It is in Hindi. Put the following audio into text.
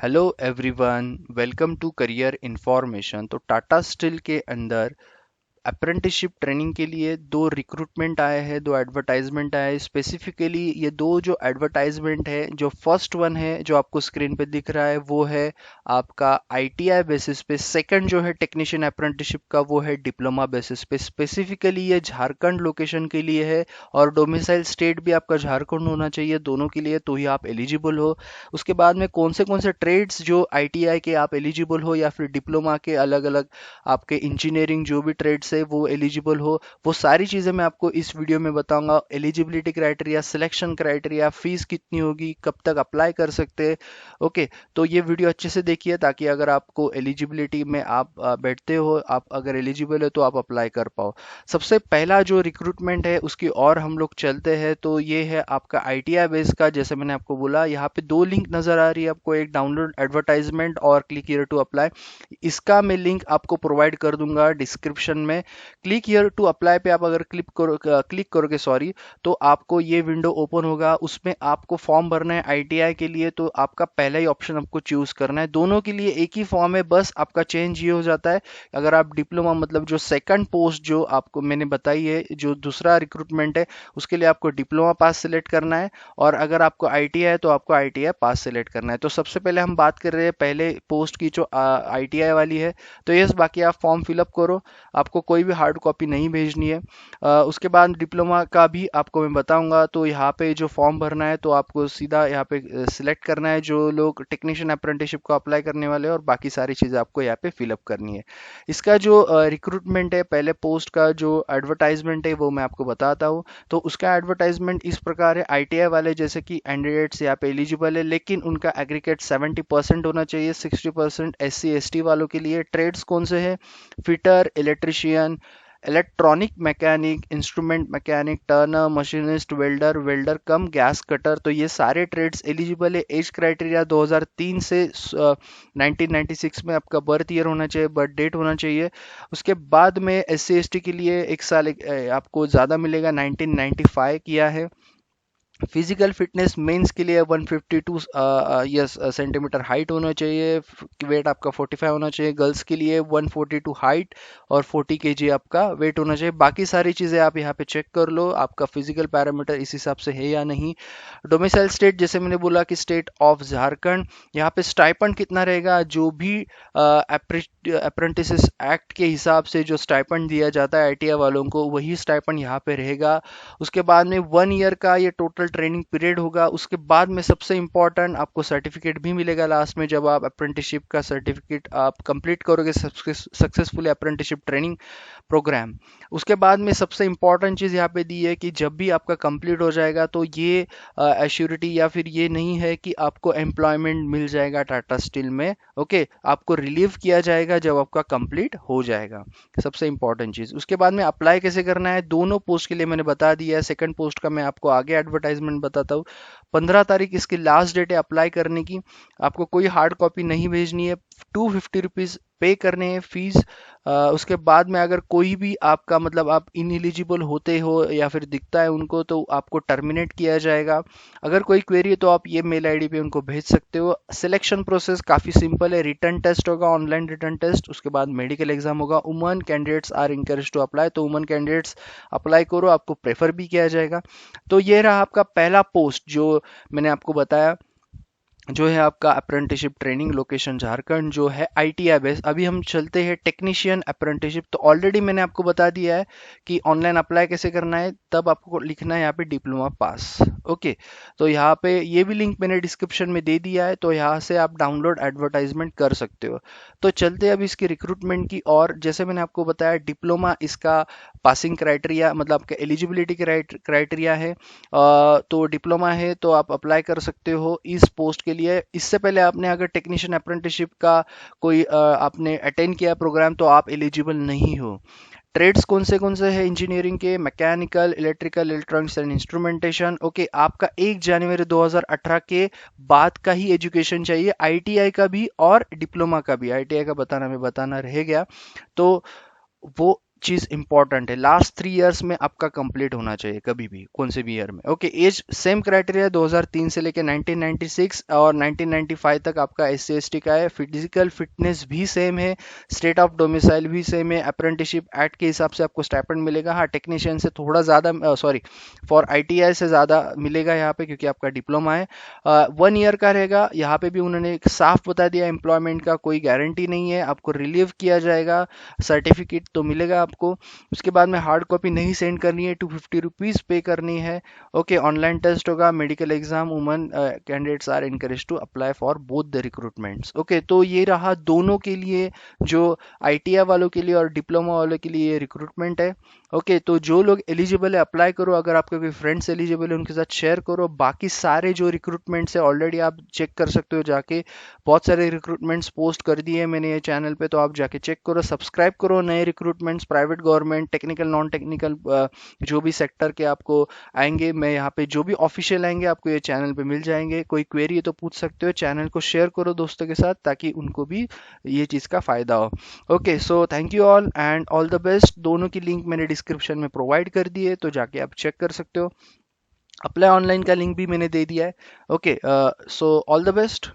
Hello everyone, welcome to career information. तो टाटा स्टील के अंदर अप्रेंटिसशिप ट्रेनिंग के लिए दो रिक्रूटमेंट आए हैं, दो एडवर्टाइजमेंट आए हैं। स्पेसिफिकली ये दो जो एडवर्टाइजमेंट है, जो फर्स्ट वन है जो आपको स्क्रीन पे दिख रहा है वो है आपका आईटीआई बेसिस पे। सेकंड जो है टेक्नीशियन अप्रेंटिसशिप का वो है डिप्लोमा बेसिस पे। स्पेसिफिकली ये झारखंड लोकेशन के लिए है और डोमिसाइल स्टेट भी आपका झारखंड होना चाहिए, दोनों के लिए, तो ही आप एलिजिबल हो। उसके बाद में कौन से ट्रेड्स जो आईटीआई के आप एलिजिबल हो या फिर डिप्लोमा के अलग अलग आपके इंजीनियरिंग जो भी ट्रेड्स है वो एलिजिबल हो, वो सारी चीज़ें मैं आपको इस वीडियो में बताऊंगा। Eligibility criteria, selection criteria, fees कितनी होगी, कब तक अप्लाई कर सकते हैं। ओके, तो ये वीडियो अच्छे से देखिए ताकि अगर आपको एलिजिबिलिटी में आप बैठते हो, आप अगर एलिजिबल है तो आप अप्लाई कर पाओ। सबसे पहला जो रिक्रूटमेंट है उसकी और हम लोग चलते हैं, तो ये है आपका आईटीआई बेस का। जैसे मैंने आपको बोला, यहाँ पे दो लिंक नजर आ रही है आपको, एक डाउनलोड एडवर्टाइजमेंट और क्लिक हियर टू अप्लाई। इसका मैं लिंक आपको प्रोवाइड कर दूंगा डिस्क्रिप्शन में। क्लिक हियर टू अप्लाई पे आप अगर क्लिक करोगे सॉरी, तो आपको ये विंडो ओपन होगा। उसमें आपको फॉर्म भरना है आईटीआई के लिए, तो आपका पहला ही ऑप्शन आपको चूज करना है। दोनों के लिए एक ही फॉर्म है, बस आपका चेंज ये हो जाता है। अगर आप डिप्लोमा मतलब जो सेकंड पोस्ट जो आपको मैंने बताई है, जो दूसरा रिक्रूटमेंट है, उसके लिए आपको डिप्लोमा पास सिलेक्ट करना है, और अगर आपको आईटीआई है तो आपको आईटीआई पास सिलेक्ट करना है। तो सबसे पहले हम बात कर रहे हैं पहले पोस्ट की जो आईटीआई वाली है। तो यस, बाकी आप फॉर्म फिलअप करो, आपको कोई भी हार्ड कॉपी नहीं भेजनी है। उसके बाद डिप्लोमा का भी आपको मैं बताऊंगा। तो यहाँ पे जो फॉर्म भरना है, तो आपको सीधा यहाँ पे सिलेक्ट करना है जो लोग टेक्नीशियन अप्रेंटिसशिप को अप्लाई करने वाले हैं, और बाकी सारी चीज़ें आपको यहाँ पे फिलअप करनी है। इसका जो रिक्रूटमेंट है, पहले पोस्ट का जो एडवर्टाइजमेंट है वो मैं आपको बताता हूँ। तो उसका एडवर्टाइजमेंट इस प्रकार है। आईटीआई वाले जैसे कि कैंडिडेट्स यहाँ पे एलिजिबल है, लेकिन उनका एग्रीगेट 70% होना चाहिए, 60% एससी एसटी वालों के लिए। ट्रेड्स कौन से हैं? Fitter, electrician, electronic mechanic, instrument mechanic, turner, machinist, welder, welder cum gas cutter, तो ये सारे ट्रेड्स एलिजिबल है। एज क्राइटेरिया 2003 से 1996 में आपका बर्थ ईयर होना चाहिए, बर्थ डेट होना चाहिए। उसके बाद में एस सी एस टी के लिए एक साल आपको ज़्यादा मिलेगा, 1995 किया है। फिजिकल फिटनेस मेंस के लिए 152 यस सेंटीमीटर हाइट होना चाहिए, वेट आपका 45 होना चाहिए। गर्ल्स के लिए 142 हाइट और 40 केजी आपका वेट होना चाहिए। बाकी सारी चीज़ें आप यहाँ पे चेक कर लो, आपका फिजिकल पैरामीटर इस हिसाब से है या नहीं। डोमिसाइल स्टेट जैसे मैंने बोला कि स्टेट ऑफ झारखंड। यहाँ पे स्टाइपेंड कितना रहेगा? जो भी अप्रेंटिस एक्ट के हिसाब से जो स्टाइपेंड दिया जाता है आईटीआई वालों को, वही स्टाइपेंड यहाँ पे रहेगा। उसके बाद में 1 ईयर का ये टोटल ट्रेनिंग पीरियड होगा। उसके बाद में सबसे इंपॉर्टेंट आपको सर्टिफिकेट भी मिलेगा लास्ट में, जब आप अप्रेंटिसशिप का सर्टिफिकेट आप कंप्लीट करोगे सक्सेसफुली अप्रेंटिसशिप ट्रेनिंग प्रोग्राम। उसके बाद में सबसे इंपॉर्टेंट चीज़ यहाँ पे दी है कि जब भी आपका कंप्लीट हो जाएगा, तो ये एश्योरिटी या फिर ये नहीं है कि आपको एम्प्लॉयमेंट मिल जाएगा टाटा स्टील में। ओके, आपको रिलीव किया जाएगा जब आपका कंप्लीट हो जाएगा, सबसे इंपॉर्टेंट चीज़। उसके बाद में अप्लाई कैसे करना है, दोनों पोस्ट के लिए मैंने बता दिया है। सेकंड पोस्ट का मैं आपको आगे एडवर्टाइजमेंट बताता हूँ। 15 तारीख इसकी लास्ट डेट है अप्लाई करने की। आपको कोई हार्ड कॉपी नहीं भेजनी है, 250 रुपीज़ पे करने हैं फीस। उसके बाद में अगर कोई भी आपका मतलब आप इनएलिजिबल होते हो या फिर दिखता है उनको, तो आपको टर्मिनेट किया जाएगा। अगर कोई क्वेरी है तो आप ये मेल आईडी पे उनको भेज सकते हो। सिलेक्शन प्रोसेस काफ़ी सिंपल है। रिटर्न टेस्ट होगा, ऑनलाइन रिटर्न टेस्ट, उसके बाद मेडिकल एग्जाम होगा। Woman candidates are encourage to apply, तो वुमन कैंडिडेट्स अप्लाई करो, आपको प्रेफर भी किया जाएगा। तो ये रहा आपका पहला पोस्ट जो मैंने आपको बताया, जो है आपका अप्रेंटिसशिप ट्रेनिंग, लोकेशन झारखंड, जो है आईटीआई बेस। अभी हम चलते हैं टेक्नीशियन अप्रेंटिसशिप। तो ऑलरेडी मैंने आपको बता दिया है कि ऑनलाइन अप्लाई कैसे करना है। तब आपको लिखना है यहाँ पे डिप्लोमा पास। ओके, तो यहाँ पे ये भी लिंक मैंने डिस्क्रिप्शन में दे दिया है, तो यहाँ से आप डाउनलोड एडवर्टाइजमेंट कर सकते हो। तो चलते हैं अब इसकी रिक्रूटमेंट की। और जैसे मैंने आपको बताया, डिप्लोमा इसका पासिंग क्राइटेरिया मतलब आपका एलिजिबिलिटी क्राइटेरिया है। तो डिप्लोमा है तो आप अप्लाई कर सकते हो इस पोस्ट के लिए। इससे पहले आपने अगर टेक्नीशियन अप्रेंटिसशिप का कोई आपने अटेंड किया प्रोग्राम, तो आप एलिजिबल नहीं हो। ट्रेड्स कौन से हैं इंजीनियरिंग के? Mechanical, electrical, electronics and instrumentation. Okay, आपका 1 जनवरी 2018 के बाद का ही एजुकेशन चाहिए, आईटीआई का भी और डिप्लोमा का भी। आईटीआई का बताना रह गया, तो वो चीज इंपॉर्टेंट है, लास्ट 3 इयर्स में आपका कंप्लीट होना चाहिए कभी भी कौन से भी ईयर में। ओके, एज सेम क्राइटेरिया 2003 से लेके 1996 और 1995 तक आपका एस सी एस टी का है। फिजिकल फिटनेस भी सेम है, स्टेट ऑफ डोमिसाइल भी सेम है। अप्रेंटिसशिप एक्ट के हिसाब से आपको स्टाइपेंड मिलेगा। हाँ, टेक्नीशियन से थोड़ा ज़्यादा, सॉरी, फॉर आईटीआई से ज़्यादा मिलेगा यहाँ पे क्योंकि आपका डिप्लोमा है। 1 ईयर का रहेगा। यहाँ पे भी उन्होंने एक साफ बता दिया, एम्प्लॉयमेंट का कोई गारंटी नहीं है, आपको रिलीव किया जाएगा, सर्टिफिकेट तो मिलेगा आपको। उसके बाद में हार्ड कॉपी नहीं सेंड करनी है, 250 रुपीज़ पे करनी है। ओके, ऑनलाइन टेस्ट होगा, medical exam. Woman candidates are encourage to apply for both the recruitments. Okay, तो ये रहा दोनों के लिए, जो आईटीआई वालों के लिए और डिप्लोमा वालों के लिए ये रिक्रूटमेंट है। ओके, तो जो लोग एलिजिबल है अप्लाई करो, अगर आपके कोई फ्रेंड्स एलिजिबल है उनके साथ शेयर करो। बाकी सारे जो रिक्रूटमेंट्स है ऑलरेडी आप चेक कर सकते हो जाके, बहुत सारे रिक्रूटमेंट्स पोस्ट कर दिए हैं मैंने ये चैनल पे, तो आप जाके चेक करो, सब्सक्राइब करो। नए recruitments, private, government, technical, non technical, जो भी सेक्टर के आपको आएंगे, मैं यहाँ पे जो भी ऑफिशियल आएंगे आपको ये चैनल पे मिल जाएंगे। कोई क्वेरी है तो पूछ सकते हो। चैनल को शेयर करो दोस्तों के साथ ताकि उनको भी ये चीज़ का फ़ायदा हो। Okay, so thank you all and all the best. दोनों की लिंक मैंने डिस्क्रिप्शन में प्रोवाइड कर दी है, तो जाके आप चेक कर सकते हो। अप्लाई ऑनलाइन का लिंक भी मैंने दे दिया है। Okay, so all the best.